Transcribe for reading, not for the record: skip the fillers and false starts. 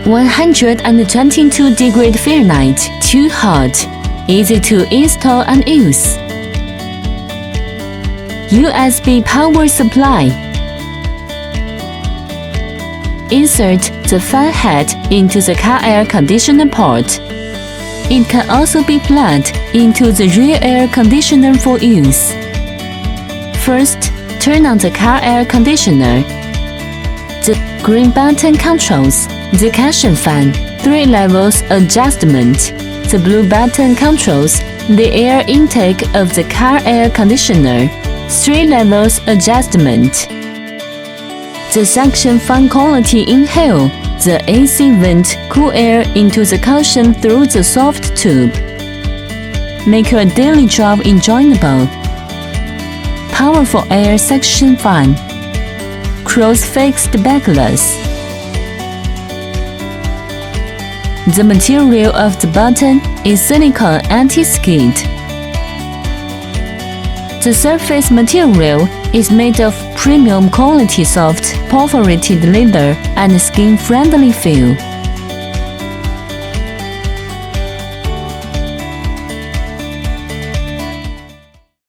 122 degrees Fahrenheit, too hot, easy to install and use. USB power supply. Insert the fan head into the car air conditioner port. It can also be plugged into the rear air conditioner for use. First, turn on the car air conditioner. The green button controls the cushion fan 3 levels adjustment. The blue button controls the air intake of the car air conditioner 3 levels adjustment. The suction fan quality inhale the AC vent cool air into the cushion through the soft tube. Make your daily drive enjoyable. Powerful air suction fan. Cross-fixed backless. The material of the button is silicone anti-skid. The surface material is made of premium quality soft perforated leather and skin-friendly feel.